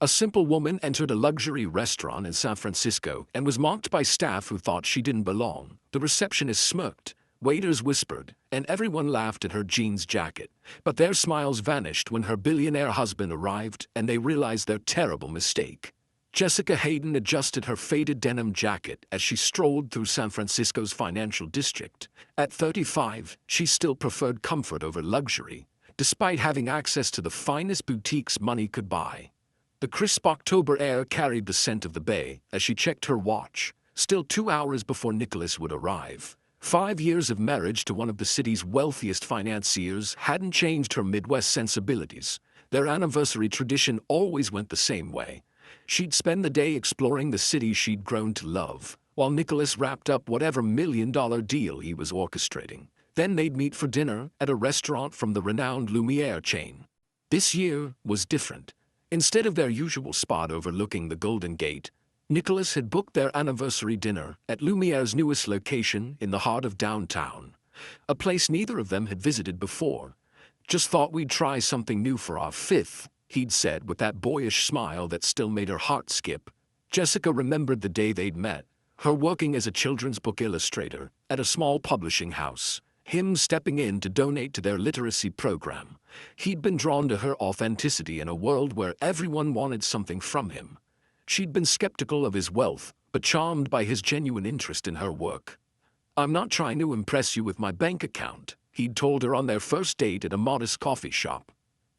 A simple woman entered a luxury restaurant in San Francisco and was mocked by staff who thought she didn't belong. The receptionist smirked, waiters whispered, and everyone laughed at her jeans jacket. But their smiles vanished when her billionaire husband arrived and they realized their terrible mistake. Jessica Hayden adjusted her faded denim jacket as she strolled through San Francisco's financial district. At 35, she still preferred comfort over luxury, despite having access to the finest boutiques money could buy. The crisp October air carried the scent of the bay as she checked her watch, still 2 hours before Nicholas would arrive. 5 years of marriage to one of the city's wealthiest financiers hadn't changed her Midwest sensibilities. Their anniversary tradition always went the same way. She'd spend the day exploring the city she'd grown to love, while Nicholas wrapped up whatever million-dollar deal he was orchestrating. Then they'd meet for dinner at a restaurant from the renowned Billionaire chain. This year was different. Instead of their usual spot overlooking the Golden Gate, Nicholas had booked their anniversary dinner at Lumiere's newest location in the heart of downtown, a place neither of them had visited before. "Just thought we'd try something new for our 5th, he'd said with that boyish smile that still made her heart skip. Jessica remembered the day they'd met, her working as a children's book illustrator at a small publishing house, him stepping in to donate to their literacy program. He'd been drawn to her authenticity in a world where everyone wanted something from him. She'd been skeptical of his wealth, but charmed by his genuine interest in her work. "I'm not trying to impress you with my bank account," he'd told her on their first date at a modest coffee shop.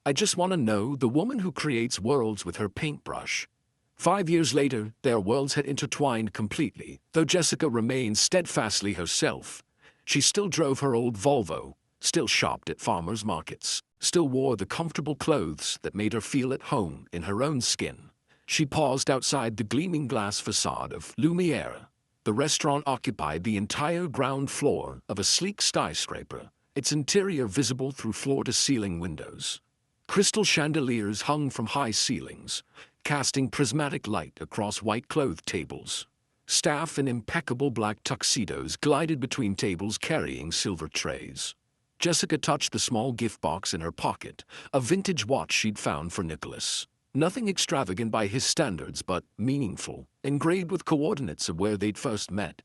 "I just want to know the woman who creates worlds with her paintbrush." 5 years later, their worlds had intertwined completely, though Jessica remained steadfastly herself. She still drove her old Volvo, still shopped at farmers' markets, still wore the comfortable clothes that made her feel at home in her own skin. She paused outside the gleaming glass facade of Lumiere. The restaurant occupied the entire ground floor of a sleek skyscraper, its interior visible through floor-to-ceiling windows. Crystal chandeliers hung from high ceilings, casting prismatic light across white-clothed tables. Staff in impeccable black tuxedos glided between tables carrying silver trays. Jessica touched the small gift box in her pocket, a vintage watch she'd found for Nicholas. Nothing extravagant by his standards, but meaningful, engraved with coordinates of where they'd first met.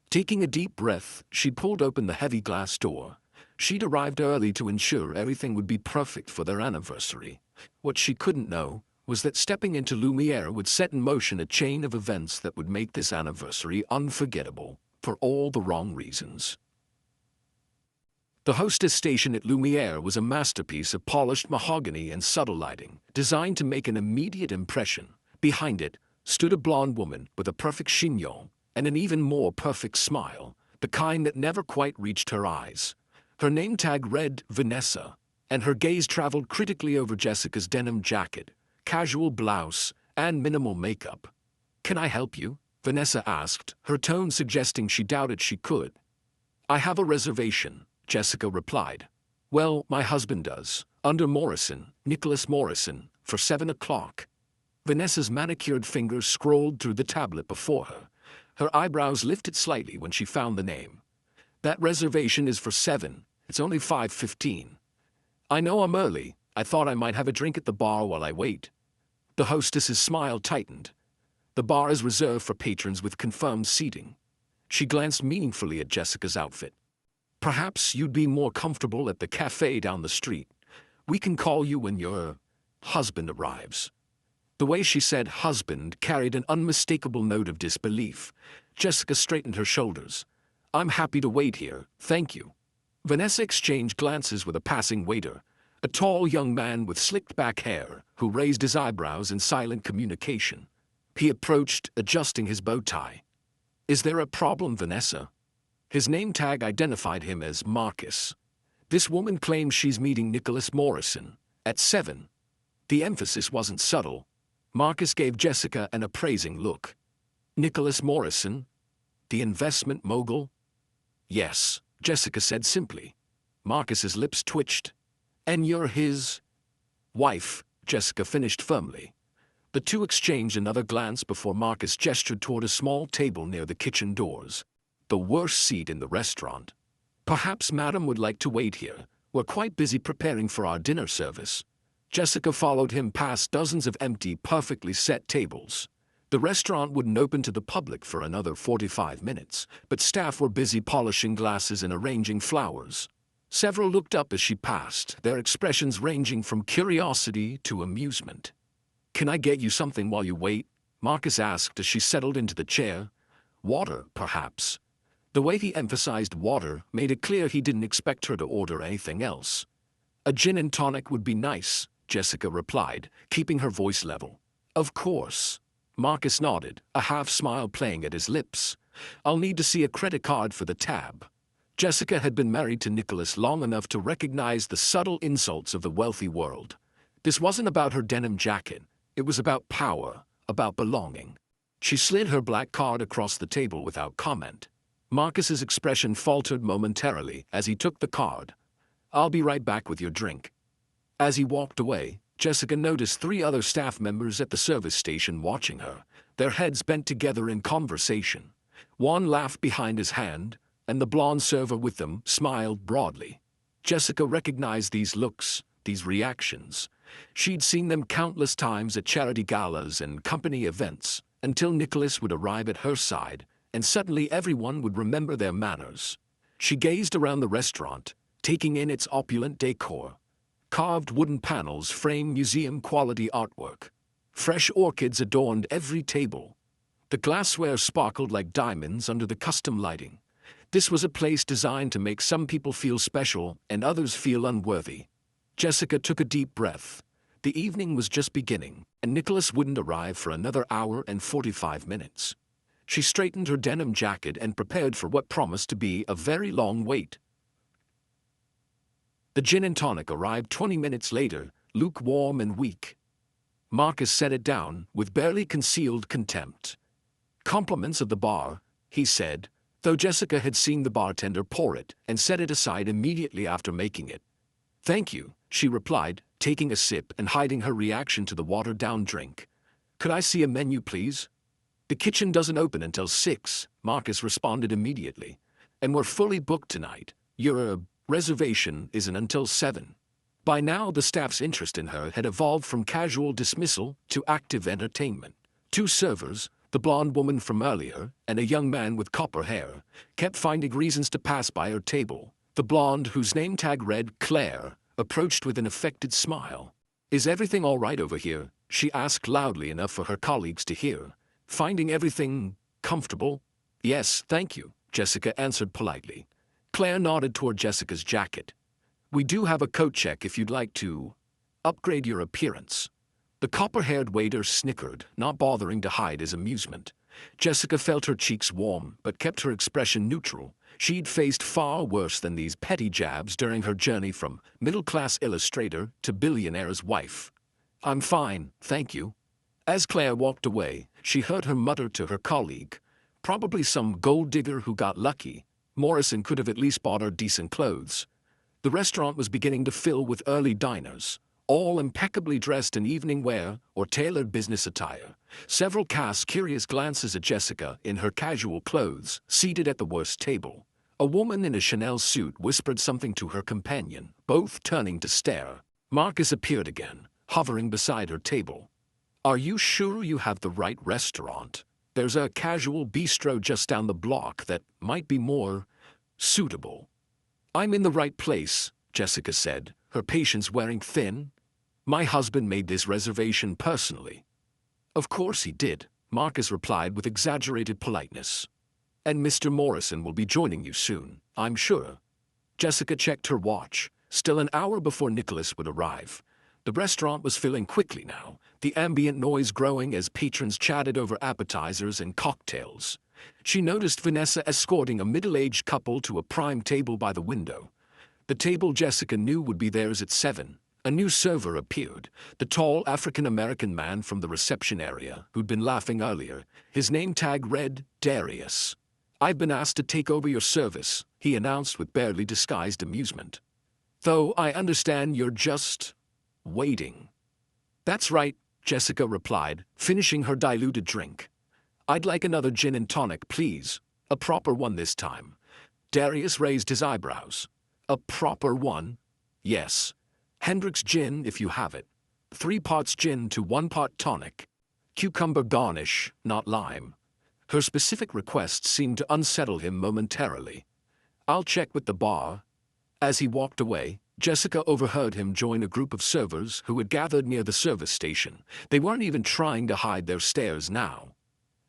Taking a deep breath, she pulled open the heavy glass door. She'd arrived early to ensure everything would be perfect for their anniversary. What she couldn't know was that stepping into Lumiere would set in motion a chain of events that would make this anniversary unforgettable, for all the wrong reasons. The hostess station at Lumiere was a masterpiece of polished mahogany and subtle lighting, designed to make an immediate impression. Behind it stood a blonde woman with a perfect chignon and an even more perfect smile, the kind that never quite reached her eyes. Her name tag read Vanessa, and her gaze traveled critically over Jessica's denim jacket, casual blouse, and minimal makeup. "Can I help you?" Vanessa asked, her tone suggesting she doubted she could. "I have a reservation," Jessica replied. "Well, my husband does, under Morrison, Nicholas Morrison, for 7 o'clock. Vanessa's manicured fingers scrolled through the tablet before her. Her eyebrows lifted slightly when she found the name. "That reservation is for 7. It's only 5:15. "I know I'm early. I thought I might have a drink at the bar while I wait." The hostess's smile tightened. "The bar is reserved for patrons with confirmed seating." She glanced meaningfully at Jessica's outfit. "Perhaps you'd be more comfortable at the cafe down the street. We can call you when your husband arrives." The way she said husband carried an unmistakable note of disbelief. Jessica straightened her shoulders. "I'm happy to wait here, thank you." Vanessa exchanged glances with a passing waiter, a tall young man with slicked back hair, who raised his eyebrows in silent communication. He approached, adjusting his bow tie. "Is there a problem, Vanessa?" His name tag identified him as Marcus. "This woman claims she's meeting Nicholas Morrison at 7. The emphasis wasn't subtle. Marcus gave Jessica an appraising look. "Nicholas Morrison? The investment mogul?" "Yes," Jessica said simply. Marcus's lips twitched. "And you're his wife," Jessica finished firmly. The two exchanged another glance before Marcus gestured toward a small table near the kitchen doors, the worst seat in the restaurant. "Perhaps Madam would like to wait here. We're quite busy preparing for our dinner service." Jessica followed him past dozens of empty, perfectly set tables. The restaurant wouldn't open to the public for another 45 minutes, but staff were busy polishing glasses and arranging flowers. Several looked up as she passed, their expressions ranging from curiosity to amusement. "Can I get you something while you wait?" Marcus asked as she settled into the chair. "Water, perhaps." The way he emphasized water made it clear he didn't expect her to order anything else. "A gin and tonic would be nice," Jessica replied, keeping her voice level. "Of course." Marcus nodded, a half-smile playing at his lips. "I'll need to see a credit card for the tab." Jessica had been married to Nicholas long enough to recognize the subtle insults of the wealthy world. This wasn't about her denim jacket. It was about power, about belonging. She slid her black card across the table without comment. Marcus's expression faltered momentarily as he took the card. "I'll be right back with your drink." As he walked away, Jessica noticed 3 other staff members at the service station watching her, their heads bent together in conversation. One laughed behind his hand, and the blonde server with them smiled broadly. Jessica recognized these looks, these reactions. She'd seen them countless times at charity galas and company events, until Nicholas would arrive at her side, and suddenly everyone would remember their manners. She gazed around the restaurant, taking in its opulent decor. Carved wooden panels framed museum-quality artwork. Fresh orchids adorned every table. The glassware sparkled like diamonds under the custom lighting. This was a place designed to make some people feel special and others feel unworthy. Jessica took a deep breath. The evening was just beginning, and Nicholas wouldn't arrive for another hour and 45 minutes. She straightened her denim jacket and prepared for what promised to be a very long wait. The gin and tonic arrived 20 minutes later, lukewarm and weak. Marcus set it down with barely concealed contempt. "Compliments of the bar," he said, though Jessica had seen the bartender pour it and set it aside immediately after making it. "Thank you," she replied, taking a sip and hiding her reaction to the watered-down drink. "Could I see a menu, please?" "The kitchen doesn't open until 6, Marcus responded immediately. "And we're fully booked tonight. Your reservation isn't until 7. By now, the staff's interest in her had evolved from casual dismissal to active entertainment. 2 servers, the blonde woman from earlier and a young man with copper hair, kept finding reasons to pass by her table. The blonde, whose name tag read Claire, approached with an affected smile. "Is everything all right over here?" she asked loudly enough for her colleagues to hear. "Finding everything comfortable?" "Yes, thank you," Jessica answered politely. Claire nodded toward Jessica's jacket. "We do have a coat check if you'd like to upgrade your appearance." The copper-haired waiter snickered, not bothering to hide his amusement. Jessica felt her cheeks warm, but kept her expression neutral. She'd faced far worse than these petty jabs during her journey from middle-class illustrator to billionaire's wife. "I'm fine, thank you." As Claire walked away, she heard her mutter to her colleague, "Probably some gold digger who got lucky. Morrison could have at least bought her decent clothes." The restaurant was beginning to fill with early diners, all impeccably dressed in evening wear or tailored business attire. Several cast curious glances at Jessica in her casual clothes, seated at the worst table. A woman in a Chanel suit whispered something to her companion, both turning to stare. Marcus appeared again, hovering beside her table. "Are you sure you have the right restaurant? There's a casual bistro just down the block that might be more suitable." "I'm in the right place," Jessica said, her patience wearing thin. "My husband made this reservation personally." "Of course he did," Marcus replied with exaggerated politeness. "And Mr. Morrison will be joining you soon, I'm sure." Jessica checked her watch, still an hour before Nicholas would arrive. The restaurant was filling quickly now, the ambient noise growing as patrons chatted over appetizers and cocktails. She noticed Vanessa escorting a middle-aged couple to a prime table by the window. The table Jessica knew would be theirs at 7. A new server appeared, the tall African-American man from the reception area who'd been laughing earlier. His name tag read Darius. "I've been asked to take over your service," he announced with barely disguised amusement. "Though I understand you're just waiting." "That's right," Jessica replied, finishing her diluted drink. "I'd like another gin and tonic, please. A proper one this time." Darius raised his eyebrows. "A proper one?" "Yes. Hendrick's gin, if you have it." 3 parts gin to 1 part tonic. Cucumber garnish, not lime. Her specific requests seemed to unsettle him momentarily. I'll check with the bar. As he walked away, Jessica overheard him join a group of servers who had gathered near the service station. They weren't even trying to hide their stares now.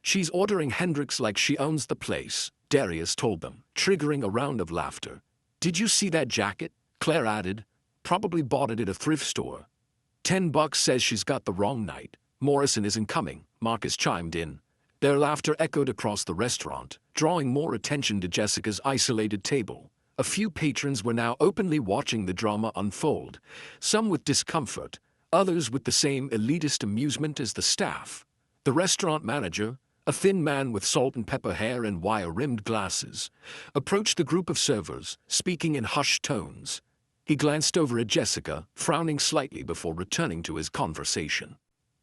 She's ordering Hendrix like she owns the place, Darius told them, triggering a round of laughter. Did you see that jacket? Claire added. Probably bought it at a thrift store. $10 says she's got the wrong night. Morrison isn't coming, Marcus chimed in. Their laughter echoed across the restaurant, drawing more attention to Jessica's isolated table. A few patrons were now openly watching the drama unfold, some with discomfort, others with the same elitist amusement as the staff. The restaurant manager, a thin man with salt and pepper hair and wire-rimmed glasses, approached the group of servers, speaking in hushed tones. He glanced over at Jessica, frowning slightly before returning to his conversation.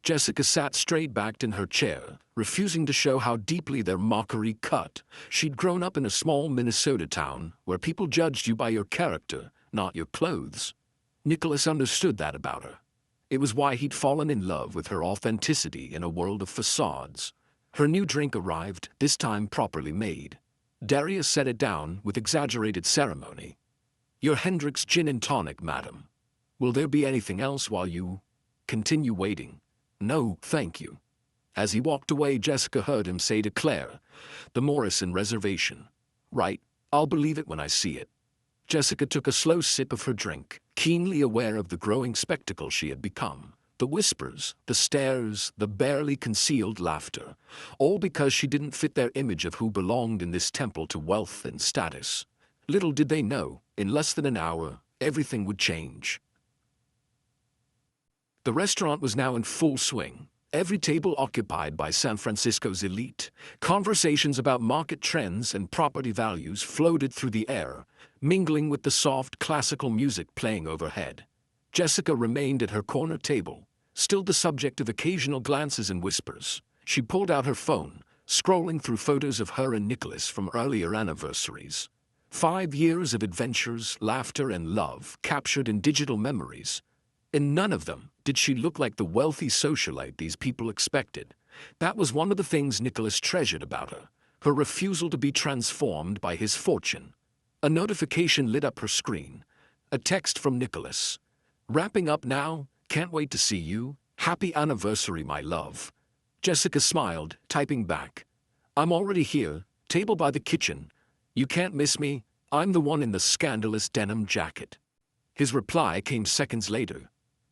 Jessica sat straight-backed in her chair, refusing to show how deeply their mockery cut. She'd grown up in a small Minnesota town where people judged you by your character, not your clothes. Nicholas understood that about her. It was why he'd fallen in love with her authenticity in a world of facades. Her new drink arrived, this time properly made. Darius set it down with exaggerated ceremony. Your Hendrix gin and tonic, madam. Will there be anything else while you continue waiting? No, thank you. As he walked away, Jessica heard him say to Claire, the Morrison reservation. Right, I'll believe it when I see it. Jessica took a slow sip of her drink, keenly aware of the growing spectacle she had become. The whispers, the stares, the barely concealed laughter, all because she didn't fit their image of who belonged in this temple to wealth and status. Little did they know, in less than an hour, everything would change. The restaurant was now in full swing, every table occupied by San Francisco's elite. Conversations about market trends and property values floated through the air, mingling with the soft classical music playing overhead. Jessica remained at her corner table, still the subject of occasional glances and whispers. She pulled out her phone, scrolling through photos of her and Nicholas from earlier anniversaries. 5 years of adventures, laughter, and love captured in digital memories. In none of them did she look like the wealthy socialite these people expected. That was one of the things Nicholas treasured about her, her refusal to be transformed by his fortune. A notification lit up her screen. A text from Nicholas. Wrapping up now, can't wait to see you. Happy anniversary, my love. Jessica smiled, typing back. I'm already here, table by the kitchen. You can't miss me, I'm the one in the scandalous denim jacket. His reply came seconds later.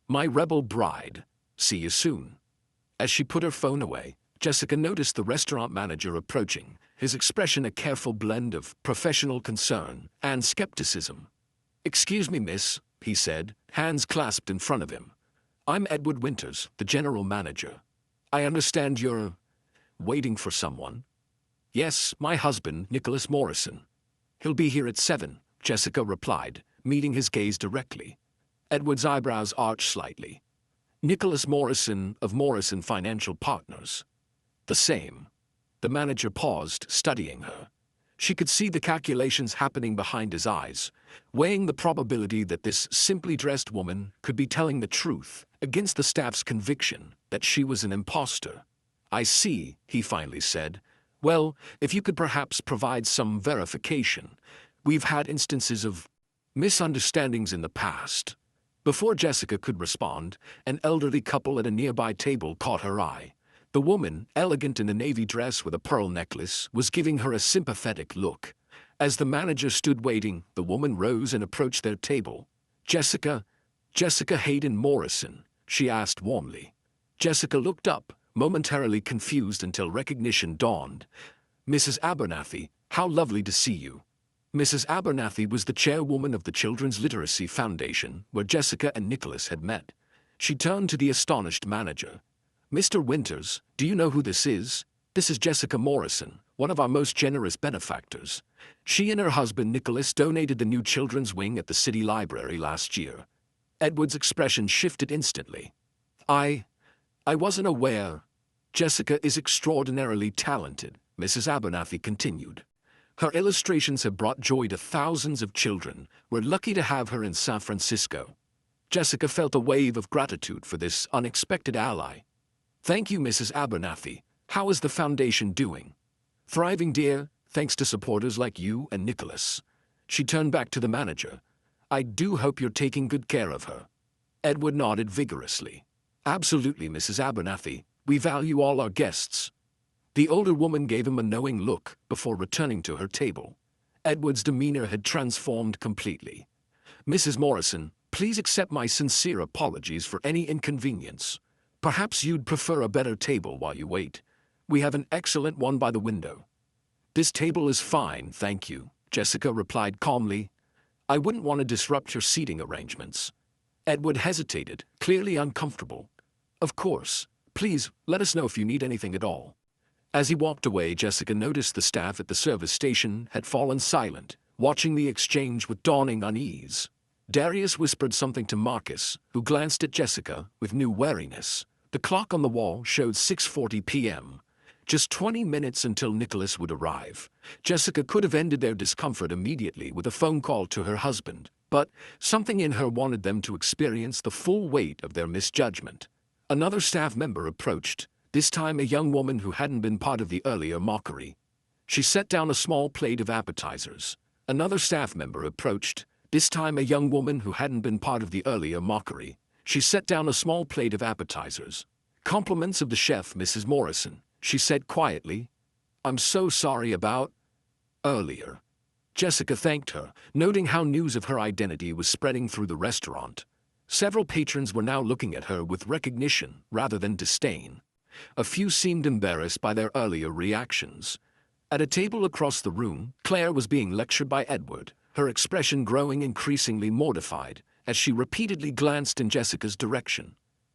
My rebel bride. See you soon. As she put her phone away, Jessica noticed the restaurant manager approaching, his expression a careful blend of professional concern and skepticism. Excuse me, miss, he said, hands clasped in front of him. I'm Edward Winters, the general manager. I understand you're waiting for someone. Yes, my husband, Nicholas Morrison. He'll be here at 7, Jessica replied, meeting his gaze directly. Edward's eyebrows arched slightly. Nicholas Morrison of Morrison Financial Partners. The same. The manager paused, studying her. She could see the calculations happening behind his eyes, weighing the probability that this simply dressed woman could be telling the truth against the staff's conviction that she was an imposter. I see, he finally said. Well, if you could perhaps provide some verification. We've had instances of misunderstandings in the past. Before Jessica could respond, an elderly couple at a nearby table caught her eye. The woman, elegant in a navy dress with a pearl necklace, was giving her a sympathetic look. As the manager stood waiting, the woman rose and approached their table. Jessica Hayden Morrison, she asked warmly. Jessica looked up, momentarily confused until recognition dawned. Mrs. Abernathy, how lovely to see you. Mrs. Abernathy was the chairwoman of the Children's Literacy Foundation, where Jessica and Nicholas had met. She turned to the astonished manager. Mr. Winters, do you know who this is? This is Jessica Morrison, one of our most generous benefactors. She and her husband Nicholas donated the new children's wing at the city library last year. Edward's expression shifted instantly. I wasn't aware. Jessica is extraordinarily talented, Mrs. Abernathy continued. Her illustrations have brought joy to thousands of children. We're lucky to have her in San Francisco. Jessica felt a wave of gratitude for this unexpected ally. Thank you, Mrs. Abernathy. How is the foundation doing? Thriving, dear, thanks to supporters like you and Nicholas. She turned back to the manager. I do hope you're taking good care of her. Edward nodded vigorously. Absolutely, Mrs. Abernathy. We value all our guests. The older woman gave him a knowing look before returning to her table. Edward's demeanor had transformed completely. Mrs. Morrison, please accept my sincere apologies for any inconvenience. Perhaps you'd prefer a better table while you wait. We have an excellent one by the window. This table is fine, thank you, Jessica replied calmly. I wouldn't want to disrupt your seating arrangements. Edward hesitated, clearly uncomfortable. Of course. Please, let us know if you need anything at all. As he walked away, Jessica noticed the staff at the service station had fallen silent, watching the exchange with dawning unease. Darius whispered something to Marcus, who glanced at Jessica with new wariness. The clock on the wall showed 6:40 p.m. Just 20 minutes until Nicholas would arrive. Jessica could have ended their discomfort immediately with a phone call to her husband, but something in her wanted them to experience the full weight of their misjudgment. Another staff member approached, this time a young woman who hadn't been part of the earlier mockery. She set down a small plate of appetizers. Another staff member approached, this time a young woman who hadn't been part of the earlier mockery. She set down a small plate of appetizers. Compliments of the chef, Mrs. Morrison, she said quietly. I'm so sorry about earlier. Jessica thanked her, noting how news of her identity was spreading through the restaurant. Several patrons were now looking at her with recognition rather than disdain. A few seemed embarrassed by their earlier reactions. At a table across the room, Claire was being lectured by Edward, her expression growing increasingly mortified as she repeatedly glanced in Jessica's direction.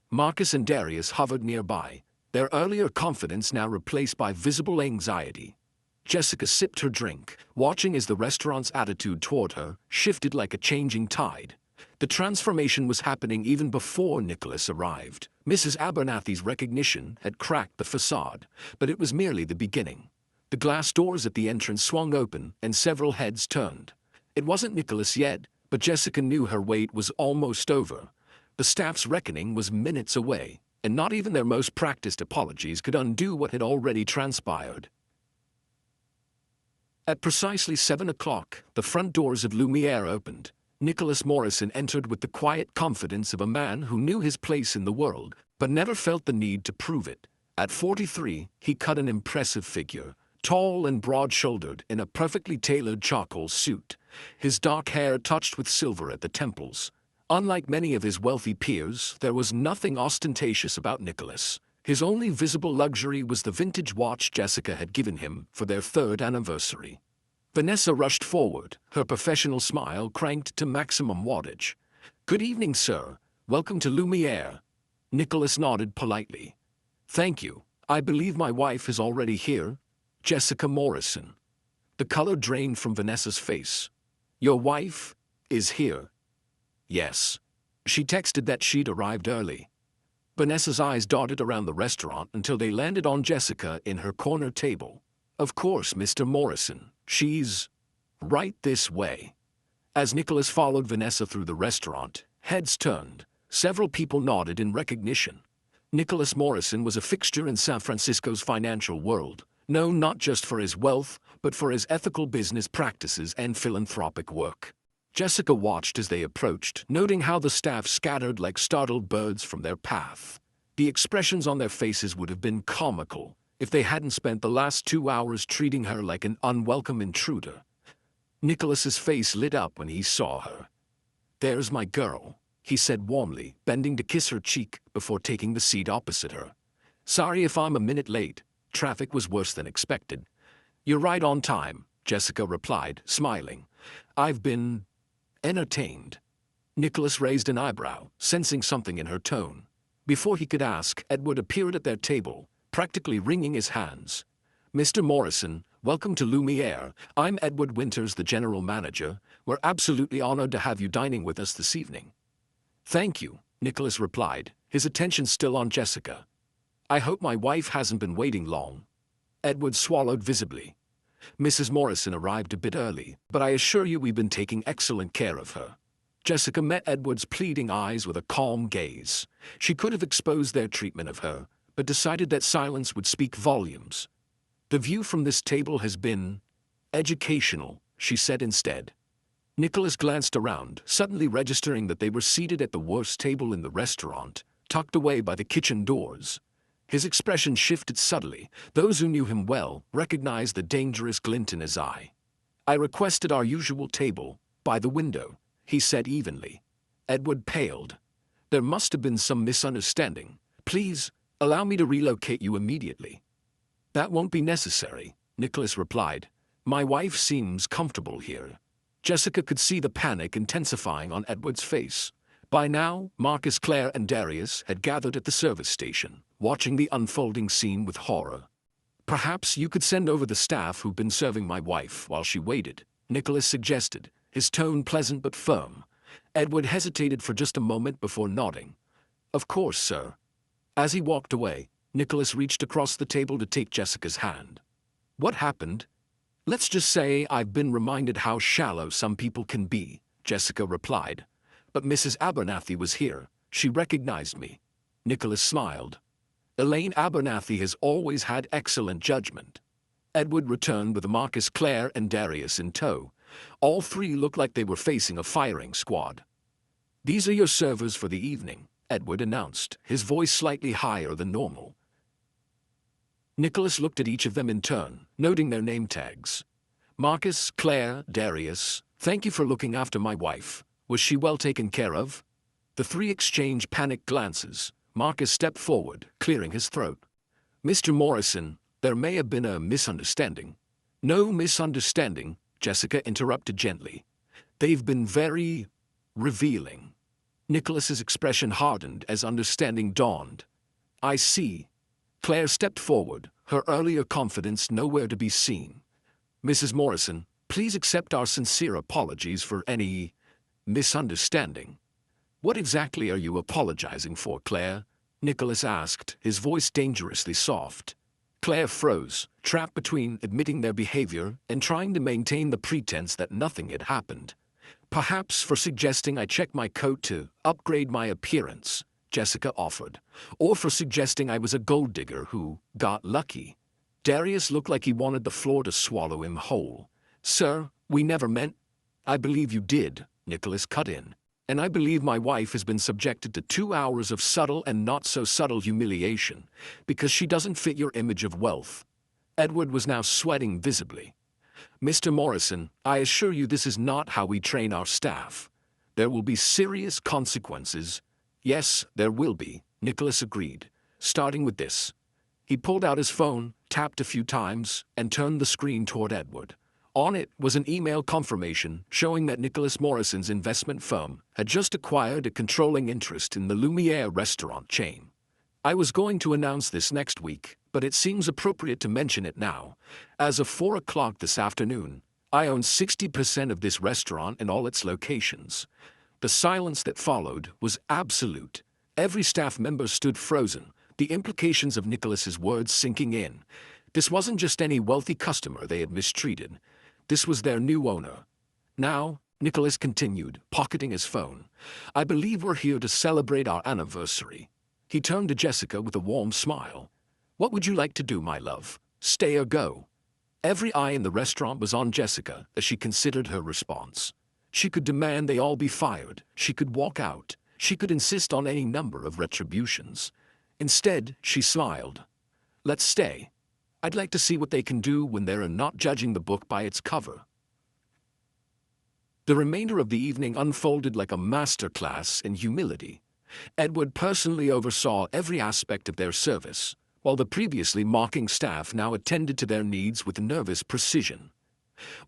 Marcus and Darius hovered nearby, their earlier confidence now replaced by visible anxiety. Jessica sipped her drink, watching as the restaurant's attitude toward her shifted like a changing tide. The transformation was happening even before Nicholas arrived. Mrs. Abernathy's recognition had cracked the facade, but it was merely the beginning. The glass doors at the entrance swung open and several heads turned. It wasn't Nicholas yet, but Jessica knew her wait was almost over. The staff's reckoning was minutes away, and not even their most practiced apologies could undo what had already transpired. At precisely 7 o'clock, the front doors of Lumiere opened. Nicholas Morrison entered with the quiet confidence of a man who knew his place in the world, but never felt the need to prove it. At 43, he cut an impressive figure, tall and broad-shouldered in a perfectly tailored charcoal suit, his dark hair touched with silver at the temples. Unlike many of his wealthy peers, there was nothing ostentatious about Nicholas. His only visible luxury was the vintage watch Jessica had given him for their 3rd anniversary. Vanessa rushed forward, her professional smile cranked to maximum wattage. Good evening, sir. Welcome to Lumiere. Nicholas nodded politely. Thank you. I believe my wife is already here. Jessica Morrison. The color drained from Vanessa's face. Your wife is here? Yes. She texted that she'd arrived early. Vanessa's eyes darted around the restaurant until they landed on Jessica in her corner table. Of course, Mr. Morrison. She's right this way. As Nicholas followed Vanessa through the restaurant, heads turned. Several people nodded in recognition. Nicholas Morrison was a fixture in San Francisco's financial world, known not just for his wealth, but for his ethical business practices and philanthropic work. Jessica watched as they approached, noting how the staff scattered like startled birds from their path. The expressions on their faces would have been comical if they hadn't spent the last 2 hours treating her like an unwelcome intruder. Nicholas's face lit up when he saw her. There's my girl, he said warmly, bending to kiss her cheek before taking the seat opposite her. Sorry if I'm a minute late. Traffic was worse than expected. You're right on time, Jessica replied, smiling. I've been entertained. Nicholas raised an eyebrow, sensing something in her tone. Before he could ask, Edward appeared at their table, practically wringing his hands. Mr. Morrison, welcome to Lumiere. I'm Edward Winters, the general manager. We're absolutely honored to have you dining with us this evening. Thank you, Nicholas replied, his attention still on Jessica. I hope my wife hasn't been waiting long. Edward swallowed visibly. Mrs. Morrison arrived a bit early, but I assure you we've been taking excellent care of her. Jessica met Edward's pleading eyes with a calm gaze. She could have exposed their treatment of her, but decided that silence would speak volumes. "The view from this table has been educational," she said instead. Nicholas glanced around, suddenly registering that they were seated at the worst table in the restaurant, tucked away by the kitchen doors. His expression shifted subtly. Those who knew him well recognized the dangerous glint in his eye. "I requested our usual table, by the window," he said evenly. Edward paled. "There must have been some misunderstanding. Please, allow me to relocate you immediately." "That won't be necessary," Nicholas replied. "My wife seems comfortable here." Jessica could see the panic intensifying on Edward's face. By now, Marcus, Claire, and Darius had gathered at the service station, watching the unfolding scene with horror. "Perhaps you could send over the staff who've been serving my wife while she waited," Nicholas suggested, his tone pleasant but firm. Edward hesitated for just a moment before nodding. "Of course, sir." As he walked away, Nicholas reached across the table to take Jessica's hand. "What happened?" "Let's just say I've been reminded how shallow some people can be," Jessica replied. "But Mrs. Abernathy was here. She recognized me." Nicholas smiled. "Elaine Abernathy has always had excellent judgment." Edward returned with Marcus, Claire, and Darius in tow. All three looked like they were facing a firing squad. "These are your servers for the evening," Edward announced, his voice slightly higher than normal. Nicholas looked at each of them in turn, noting their name tags. "Marcus, Claire, Darius, thank you for looking after my wife. Was she well taken care of?" The three exchanged panicked glances. Marcus stepped forward, clearing his throat. "Mr. Morrison, there may have been a misunderstanding." "No misunderstanding," Jessica interrupted gently. "They've been very revealing." Nicholas's expression hardened as understanding dawned. "I see." Claire stepped forward, her earlier confidence nowhere to be seen. "Mrs. Morrison, please accept our sincere apologies for any misunderstanding." "What exactly are you apologizing for, Claire?" Nicholas asked, his voice dangerously soft. Claire froze, trapped between admitting their behavior and trying to maintain the pretense that nothing had happened. "Perhaps for suggesting I check my coat to upgrade my appearance," Jessica offered, "or for suggesting I was a gold digger who got lucky." Darius looked like he wanted the floor to swallow him whole. "Sir, we never meant—" "I believe you did," Nicholas cut in. "And I believe my wife has been subjected to 2 hours of subtle and not-so-subtle humiliation, because she doesn't fit your image of wealth." Edward was now sweating visibly. "Mr. Morrison, I assure you this is not how we train our staff. There will be serious consequences." "Yes, there will be," Nicholas agreed, "starting with this." He pulled out his phone, tapped a few times, and turned the screen toward Edward. On it was an email confirmation showing that Nicholas Morrison's investment firm had just acquired a controlling interest in the Lumiere restaurant chain. "I was going to announce this next week, but it seems appropriate to mention it now. As of 4 o'clock this afternoon, I own 60% of this restaurant and all its locations." The silence that followed was absolute. Every staff member stood frozen, the implications of Nicholas's words sinking in. This wasn't just any wealthy customer they had mistreated. This was their new owner. "Now," Nicholas continued, pocketing his phone, "I believe we're here to celebrate our anniversary." He turned to Jessica with a warm smile. "What would you like to do, my love? Stay or go?" Every eye in the restaurant was on Jessica as she considered her response. She could demand they all be fired. She could walk out. She could insist on any number of retributions. Instead, she smiled. "Let's stay. I'd like to see what they can do when they're not judging the book by its cover." The remainder of the evening unfolded like a masterclass in humility. Edward personally oversaw every aspect of their service, while the previously mocking staff now attended to their needs with nervous precision.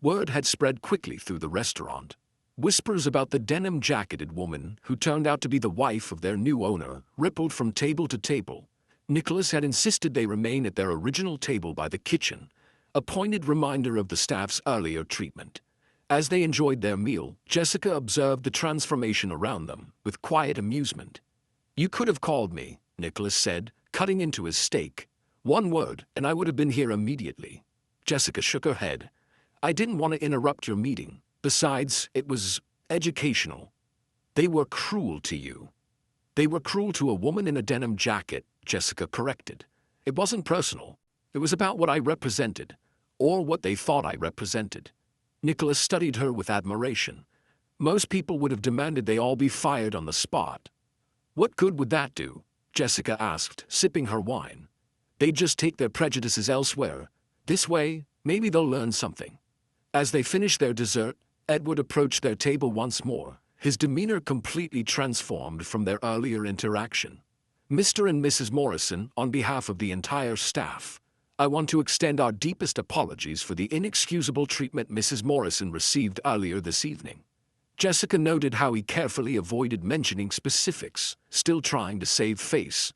Word had spread quickly through the restaurant. Whispers about the denim-jacketed woman who turned out to be the wife of their new owner rippled from table to table. Nicholas had insisted they remain at their original table by the kitchen, a pointed reminder of the staff's earlier treatment. As they enjoyed their meal, Jessica observed the transformation around them with quiet amusement. "You could have called me," Nicholas said, cutting into his steak. "One word, and I would have been here immediately." Jessica shook her head. "I didn't want to interrupt your meeting. Besides, it was educational." They were cruel to you. They were cruel to a woman in a denim jacket, Jessica corrected. It wasn't personal. It was about what I represented, or what they thought I represented. Nicholas studied her with admiration. Most people would have demanded they all be fired on the spot. What good would that do? Jessica asked, sipping her wine. They'd just take their prejudices elsewhere. This way, maybe they'll learn something. As they finished their dessert, Edward approached their table once more, his demeanor completely transformed from their earlier interaction. Mr. and Mrs. Morrison, on behalf of the entire staff, I want to extend our deepest apologies for the inexcusable treatment Mrs. Morrison received earlier this evening. Jessica noted how he carefully avoided mentioning specifics, still trying to save face.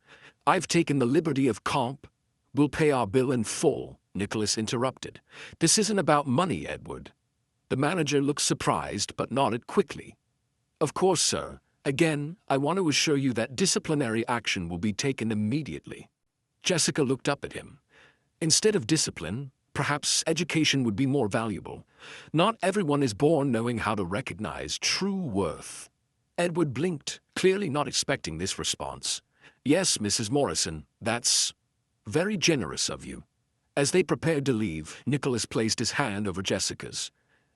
I've taken the liberty of comp. We'll pay our bill in full, Nicholas interrupted. This isn't about money, Edward. The manager looked surprised but nodded quickly. Of course, sir. Again, I want to assure you that disciplinary action will be taken immediately. Jessica looked up at him. Instead of discipline, perhaps education would be more valuable. Not everyone is born knowing how to recognize true worth. Edward blinked, clearly not expecting this response. Yes, Mrs. Morrison, that's very generous of you. As they prepared to leave, Nicholas placed his hand over Jessica's.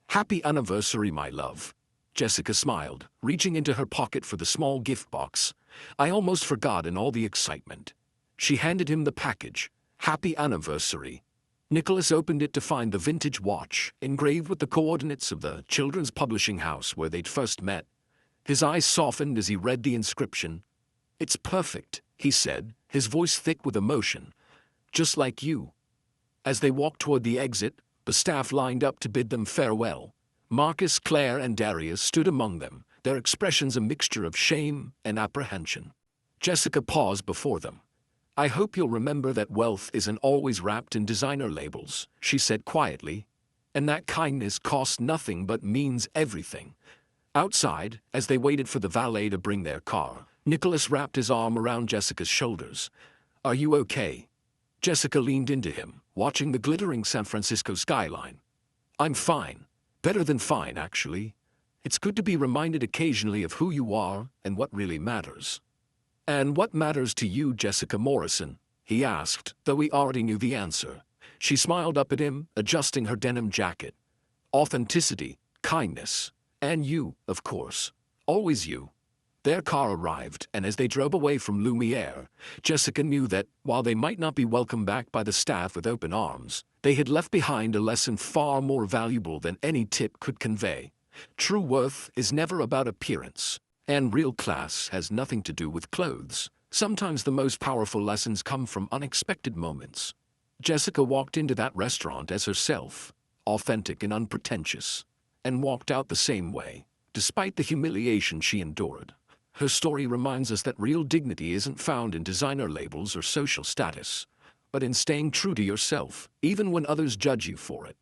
Happy anniversary, my love. Jessica smiled, reaching into her pocket for the small gift box. I almost forgot in all the excitement. She handed him the package. Happy anniversary. Nicholas opened it to find the vintage watch, engraved with the coordinates of the children's publishing house where they'd first met. His eyes softened as he read the inscription. It's perfect, he said, his voice thick with emotion. Just like you. As they walked toward the exit, the staff lined up to bid them farewell. Marcus, Claire, and Darius stood among them, their expressions a mixture of shame and apprehension. Jessica paused before them. I hope you'll remember that wealth isn't always wrapped in designer labels, she said quietly, and that kindness costs nothing but means everything. Outside, as they waited for the valet to bring their car, Nicholas wrapped his arm around Jessica's shoulders. Are you okay? Jessica leaned into him, watching the glittering San Francisco skyline. I'm fine. Better than fine, actually. It's good to be reminded occasionally of who you are and what really matters. And what matters to you, Jessica Morrison? He asked, though he already knew the answer. She smiled up at him, adjusting her denim jacket. Authenticity, kindness, and you, of course. Always you. Their car arrived, and as they drove away from Lumiere, Jessica knew that, while they might not be welcomed back by the staff with open arms, they had left behind a lesson far more valuable than any tip could convey. True worth is never about appearance, and real class has nothing to do with clothes. Sometimes the most powerful lessons come from unexpected moments. Jessica walked into that restaurant as herself, authentic and unpretentious, and walked out the same way, despite the humiliation she endured. Her story reminds us that real dignity isn't found in designer labels or social status, but in staying true to yourself, even when others judge you for it.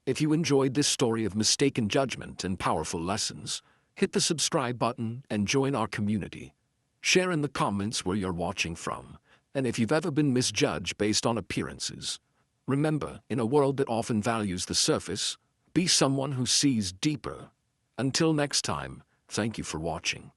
If you enjoyed this story of mistaken judgment and powerful lessons, hit the subscribe button and join our community. Share in the comments where you're watching from, and if you've ever been misjudged based on appearances. Remember, in a world that often values the surface, be someone who sees deeper. Until next time, thank you for watching.